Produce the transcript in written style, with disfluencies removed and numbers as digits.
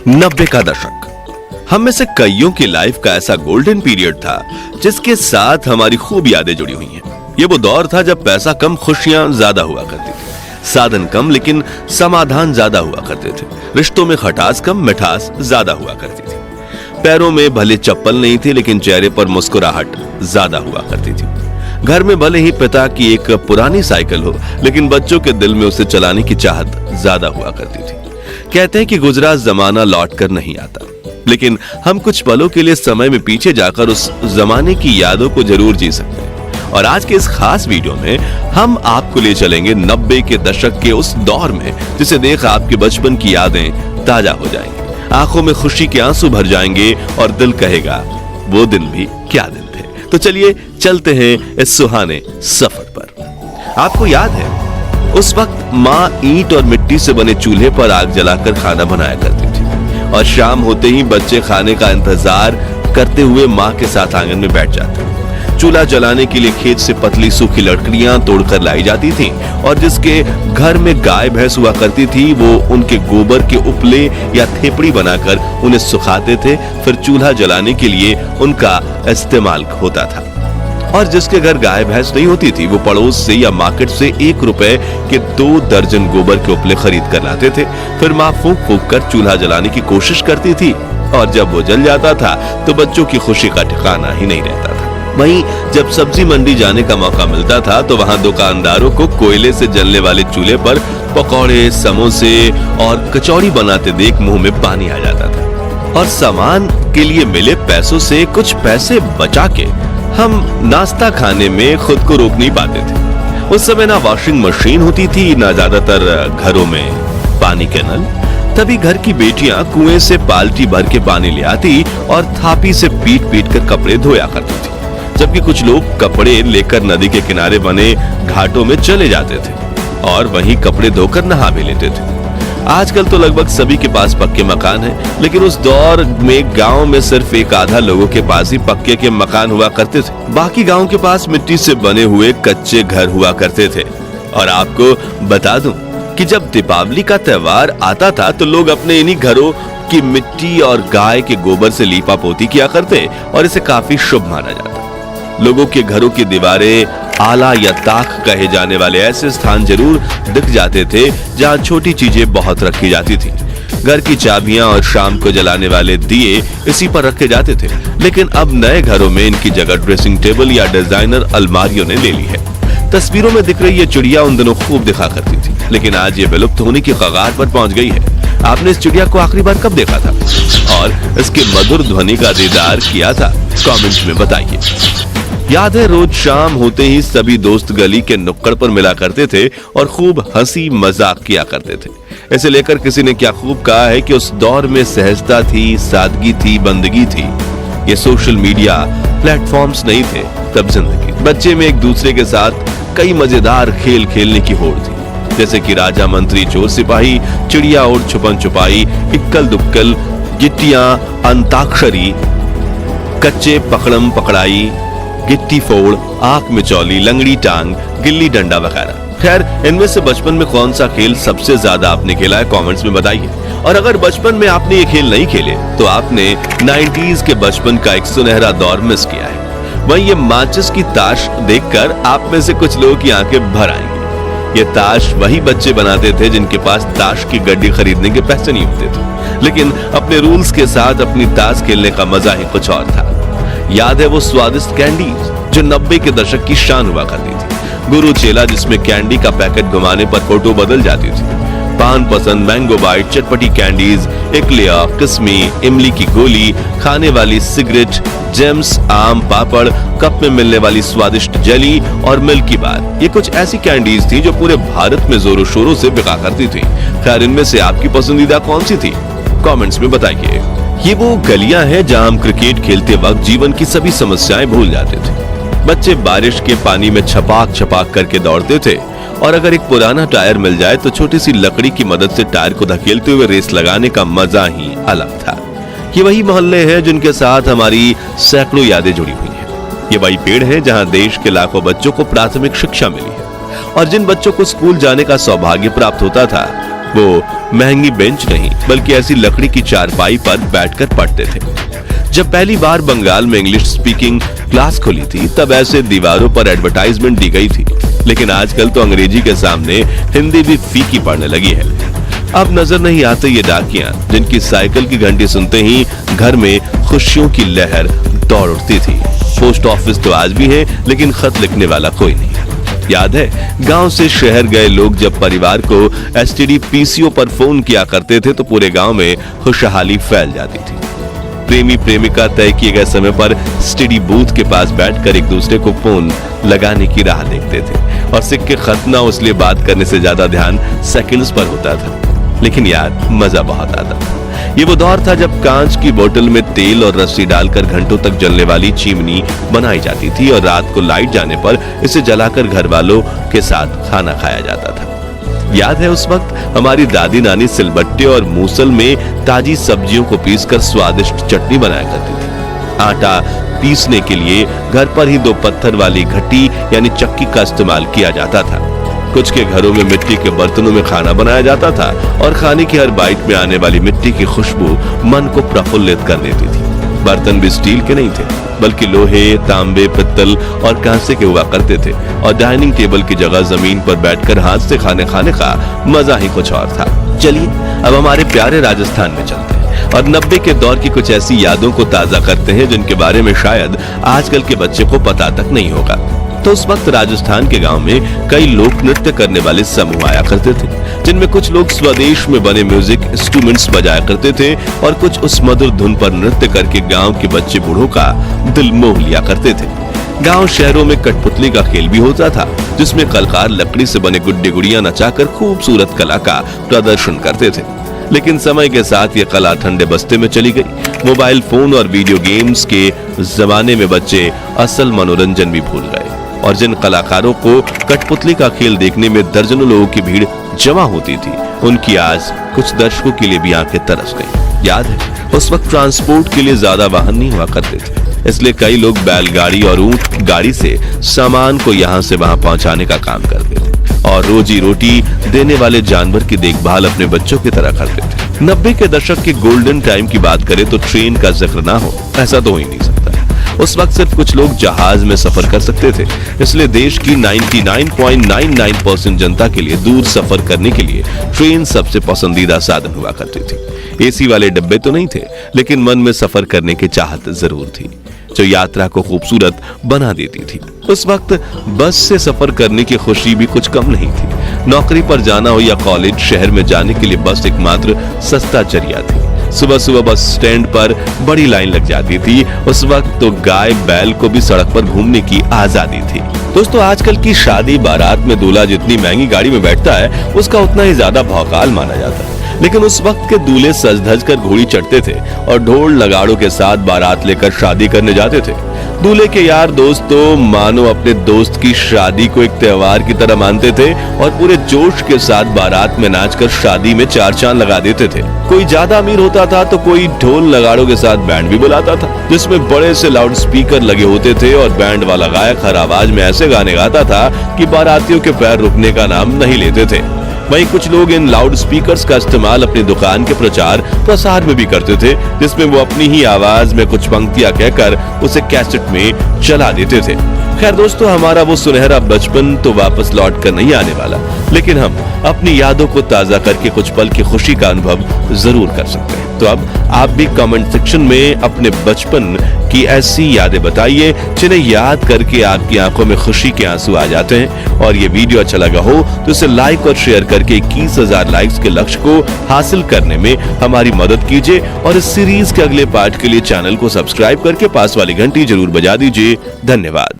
90 का दशक हम में से कईयों की लाइफ का ऐसा गोल्डन पीरियड था जिसके साथ हमारी खूब यादें जुड़ी हुई हैं। ये वो दौर था जब पैसा कम, खुशियां ज्यादा हुआ करती थी, साधन कम लेकिन समाधान ज्यादा हुआ करते थे, रिश्तों में खटास कम, मिठास ज्यादा हुआ करती थी, पैरों में भले चप्पल नहीं थी लेकिन चेहरे पर मुस्कुराहट ज्यादा हुआ करती थी, घर में भले ही पिता की एक पुरानी साइकिल हो लेकिन बच्चों के दिल में उसे चलाने की चाहत ज्यादा हुआ करती थी। कहते हैं कि गुजरा जमाना लौट कर नहीं आता, लेकिन हम कुछ पलों के लिए समय में पीछे जाकर उस जमाने की यादों को जरूर जी सकते हैं। और आज के इस खास वीडियो में हम आपको ले चलेंगे 90 के दशक के उस दौर में जिसे देख आपके बचपन की यादें ताजा हो जाएंगी, आंखों में खुशी के आंसू भर जाएंगे और दिल कहेगा वो दिन भी क्या दिन थे। तो चलिए चलते हैं इस सुहाने सफर पर। आपको याद है उस वक्त माँ ईंट और मिट्टी से बने चूल्हे पर आग जलाकर खाना बनाया करती थी और शाम होते ही बच्चे खाने का इंतजार करते हुए माँ के साथ आंगन में बैठ जाते। चूल्हा जलाने के लिए खेत से पतली सूखी लकड़ियां तोड़कर लाई जाती थीं और जिसके घर में गाय भैंस हुआ करती थी वो उनके गोबर के उपले या थेपड़ी बनाकर उन्हें सुखाते थे, फिर चूल्हा जलाने के लिए उनका इस्तेमाल होता था। और जिसके घर गाय भैंस नहीं होती थी वो पड़ोस से या मार्केट से 1 रुपए के 2 दर्जन गोबर के उपले खरीद कर लाते थे, फिर माँ फूंक फूंक कर चूल्हा जलाने की कोशिश करती थी और जब वो जल जाता था तो बच्चों की खुशी का ठिकाना ही नहीं रहता था। वहीं जब सब्जी मंडी जाने का मौका मिलता था तो वहां दुकानदारों को कोयले से जलने वाले चूल्हे पर पकौड़े, समोसे और कचौड़ी बनाते देख मुंह में पानी आ जाता था। और सामान के लिए मिले पैसों से कुछ पैसे बचा के हम नाश्ता खाने में खुद को रोक नहीं पाते थे। उस समय ना वॉशिंग मशीन होती थी, ना ज्यादातर घरों में पानी के नल, तभी घर की बेटियां कुएं से बाल्टी भर के पानी ले आती और थापी से पीट पीट कर कपड़े धोया करती थी, जबकि कुछ लोग कपड़े लेकर नदी के किनारे बने घाटों में चले जाते थे और वहीं कपड़े धोकर नहा भी लेते थे। आजकल तो लगभग सभी के पास पक्के मकान हैं, लेकिन उस दौर में गांव में सिर्फ एक आधा लोगों के पास ही पक्के के मकान हुआ करते थे, बाकी गांव के पास मिट्टी से बने हुए कच्चे घर हुआ करते थे। और आपको बता दूं कि जब दीपावली का त्योहार आता था तो लोग अपने इन्हीं घरों की मिट्टी और गाय के गोबर से लीपा पोती किया करते और इसे काफी शुभ माना जाता। लोगों के घरों की दीवारें आला या ताक कहे जाने वाले ऐसे स्थान जरूर दिख जाते थे जहां छोटी चीजें बहुत रखी जाती थी। घर की चाबियां और शाम को जलाने वाले दिए इसी पर रखे जाते थे, लेकिन अब नए घरों में इनकी जगह ड्रेसिंग टेबल या डिजाइनर अलमारियों ने ले ली है। तस्वीरों में दिख रही ये चिड़िया उन दिनों खूब दिखा करती थी, लेकिन आज ये विलुप्त होने की कगार पर पहुंच गई है। आपने इस चिड़िया को आखिरी बार कब देखा था और इसके मधुर ध्वनि का दीदार किया था? कमेंट्स में बताइए। याद है रोज शाम होते ही सभी दोस्त गली के नुक्कड़ पर मिला करते थे और खूब हंसी मजाक किया करते थे। इसे लेकर किसी ने क्या खूब कहा है कि उस दौर में सहजता थी, सादगी थी, बंदगी थी। ये सोशल मीडिया प्लेटफॉर्म्स नहीं थे तब जिंदगी। बच्चे में एक दूसरे के साथ कई मजेदार खेल खेलने की होड़ थी, जैसे कि राजा मंत्री चोर सिपाही, चिड़िया और छुपन छुपाई, इक्कल दुक्कल, गिट्टियां, अंताक्षरी, कच्चे पकड़म पकड़ाई, गिट्टी फोड़, आंख मिचौली, लंगड़ी टांग, गिल्ली डंडा वगैरह। खैर इनमें से बचपन में कौन सा खेल सबसे ज्यादा आपने खेला है कमेंट्स में बताइए। और अगर बचपन में आपने ये खेल नहीं खेले तो आपने 90s के बचपन का एक सुनहरा दौर मिस किया है। वहीं ये माचिस की ताश देखकर आप में से कुछ लोगों की आंखें भर आएंगी। ये ताश वही बच्चे बनाते थे जिनके पास ताश की गड्डी खरीदने के पैसे नहीं होते थे, लेकिन अपने रूल्स के साथ अपनी ताश खेलने का मजा ही कुछ और था। याद है वो स्वादिष्ट कैंडीज जो 90 के दशक की शान हुआ करती थी। गुरु चेला जिसमें कैंडी का पैकेट घुमाने पर फोटो बदल जाती थी, पान पसंद, मैंगो बाइट, चटपटी कैंडीज, इकलिया, किस्मी, इमली की गोली, खाने वाली सिगरेट, जेम्स, आम पापड़, कप में मिलने वाली स्वादिष्ट जेली और मिल्की बार। ये कुछ ऐसी कैंडीज थी जो पूरे भारत में जोरों शोरों से बिका करती थी। खैर इनमें से आपकी पसंदीदा कौन सी थी? कमेंट्स में बताइए। ये वो गलियां हैं जहां हम क्रिकेट खेलते वक्त जीवन की सभी समस्याएं भूल जाते थे। बच्चे बारिश के पानी में छपाक छपाक करके दौड़ते थे और अगर एक पुराना टायर मिल जाए तो छोटी सी लकड़ी की मदद से टायर को धकेलते हुए रेस लगाने का मजा ही अलग था। ये वही मोहल्ले हैं जिनके साथ हमारी सैकड़ों यादें जुड़ी हुई हैं। ये वही पेड़ हैं जहां देश के लाखों बच्चों को प्राथमिक शिक्षा मिली है और जिन बच्चों को स्कूल जाने का सौभाग्य प्राप्त होता था वो महंगी बेंच नहीं बल्कि ऐसी लकड़ी की चारपाई पर बैठकर पढ़ते थे। जब पहली बार बंगाल में इंग्लिश स्पीकिंग क्लास खुली थी तब ऐसे दीवारों पर एडवर्टाइजमेंट दी गई थी, लेकिन आजकल तो अंग्रेजी के सामने हिंदी भी फीकी पड़ने लगी है। अब नजर नहीं आते ये डाकियां जिनकी साइकिल की घंटी सुनते ही घर में खुशियों की लहर दौड़ उठती थी। पोस्ट ऑफिस तो आज भी है, लेकिन खत लिखने वाला कोई नहीं। याद है, गांव से शहर गए लोग जब परिवार को एसटीडी पीसीओ पर फोन किया करते थे तो पूरे गांव में खुशहाली फैल जाती थी। प्रेमी प्रेमिका तय किए गए समय पर एसटीडी बूथ के पास बैठकर एक दूसरे को फोन लगाने की राह देखते थे और सिक्के खत न हो इसलिए बात करने से ज्यादा ध्यान सेकंड्स पर होता था। लेकिन यार, मजा बहुत आता था। ये वो दौर था जब कांच की बोतल में तेल और रस्सी डालकर घंटों तक जलने वाली चिमनी बनाई जाती थी और रात को लाइट जाने पर इसे जलाकर घर वालों के साथ खाना खाया जाता था। याद है, उस वक्त हमारी दादी नानी सिलबट्टे और मूसल में ताजी सब्जियों को पीसकर स्वादिष्ट चटनी बनाया करती थी। आटा पीसने के लिए घर पर ही 2 पत्थर वाली घटी यानी चक्की का इस्तेमाल किया जाता था। कुछ के घरों में मिट्टी के बर्तनों में खाना बनाया जाता था और खाने की हर बाइट में आने वाली मिट्टी की खुशबू मन को प्रफुल्लित कर देती थी। बर्तन भी स्टील के नहीं थे बल्कि लोहे, तांबे, पित्तल और कांसे के हुआ करते थे और डाइनिंग टेबल की जगह जमीन पर बैठकर हाथ से खाने का मजा ही कुछ और था। चलिए अब हमारे प्यारे राजस्थान में चलते हैं और 90 के दौर की कुछ ऐसी यादों को ताजा करते हैं जिनके बारे में शायद आजकल के बच्चे को पता तक नहीं होगा। तो उस वक्त राजस्थान के गांव में कई लोक नृत्य करने वाले समूह आया करते थे, जिनमें कुछ लोग स्वदेश में बने म्यूजिक इंस्ट्रूमेंट्स बजाया करते थे और कुछ उस मधुर धुन पर नृत्य करके गांव के बच्चे बूढ़ों का दिल मोह लिया करते थे। गांव शहरों में कठपुतली का खेल भी होता था, जिसमें कलाकार लकड़ी से बने गुड्डे गुड़ियां नचाकर खूबसूरत कला का प्रदर्शन करते थे। लेकिन समय के साथ ये कला ठंडे बस्ते में चली गई। मोबाइल फोन और वीडियो गेम्स के जमाने में बच्चे असल मनोरंजन भी भूल गए और जिन कलाकारों को कठपुतली का खेल देखने में दर्जनों लोगों की भीड़ जमा होती थी, उनकी आज कुछ दर्शकों के लिए भी आंखें तरस गईं। याद है, उस वक्त ट्रांसपोर्ट के लिए ज्यादा वाहन नहीं हुआ करते थे, इसलिए कई लोग बैलगाड़ी और ऊंट गाड़ी से सामान को यहाँ से वहां पहुंचाने का काम करते थे और रोजी रोटी देने वाले जानवर की देखभाल अपने बच्चों की तरह करते थे। 90 के दशक के गोल्डन टाइम की बात करें तो ट्रेन का जिक्र ना हो ऐसा तो हो ही नहीं सकता। उस वक्त सिर्फ कुछ लोग जहाज में सफर कर सकते थे, इसलिए देश की 99.99% जनता के लिए दूर सफर करने के लिए ट्रेन सबसे पसंदीदा साधन हुआ करती थी। एसी वाले डब्बे तो नहीं थे, लेकिन मन में सफर करने की चाहत जरूर थी, जो यात्रा को खूबसूरत बना देती थी। उस वक्त बस से सफर करने की खुशी भी कुछ कम नहीं थी। नौकरी पर जाना हो या कॉलेज, शहर में जाने के लिए बस एकमात्र सस्ता जरिया थी। सुबह सुबह बस स्टैंड पर बड़ी लाइन लग जाती थी। उस वक्त तो गाय बैल को भी सड़क पर घूमने की आजादी थी। दोस्तों, आजकल की शादी बारात में दूल्हा जितनी महंगी गाड़ी में बैठता है उसका उतना ही ज्यादा भौकाल माना जाता है, लेकिन उस वक्त के दूल्हे सज धज कर घोड़ी चढ़ते थे और ढोल नगाड़ों के साथ बारात लेकर शादी करने जाते थे। दूल्हे के यार दोस्त तो मानो अपने दोस्त की शादी को एक त्योहार की तरह मानते थे और पूरे जोश के साथ बारात में नाचकर शादी में 4 चांद लगा देते थे। कोई ज्यादा अमीर होता था तो कोई ढोल नगाड़ों के साथ बैंड भी बुलाता था, जिसमें बड़े से लाउड स्पीकर लगे होते थे और बैंड वाला गायक हर आवाज में ऐसे गाने गाता था कि बारातियों के पैर रुकने का नाम नहीं लेते थे। वहीं कुछ लोग इन लाउड स्पीकर्स का इस्तेमाल अपनी दुकान के प्रचार प्रसार में भी करते थे, जिसमें वो अपनी ही आवाज में कुछ पंक्तियां कहकर उसे कैसेट में चला देते थे। खैर दोस्तों, हमारा वो सुनहरा बचपन तो वापस लौट कर नहीं आने वाला, लेकिन हम अपनी यादों को ताजा करके कुछ पल की खुशी का अनुभव जरूर कर सकते हैं। तो अब आप भी कमेंट सेक्शन में अपने बचपन की ऐसी यादें बताइए जिन्हें याद करके आपकी आंखों में खुशी के आंसू आ जाते हैं। और ये वीडियो अच्छा लगा हो तो इसे लाइक और शेयर करके 21,000 लाइक्स के लक्ष्य को हासिल करने में हमारी मदद कीजिए और इस सीरीज के अगले पार्ट के लिए चैनल को सब्सक्राइब करके पास वाली घंटी जरूर बजा दीजिए। धन्यवाद।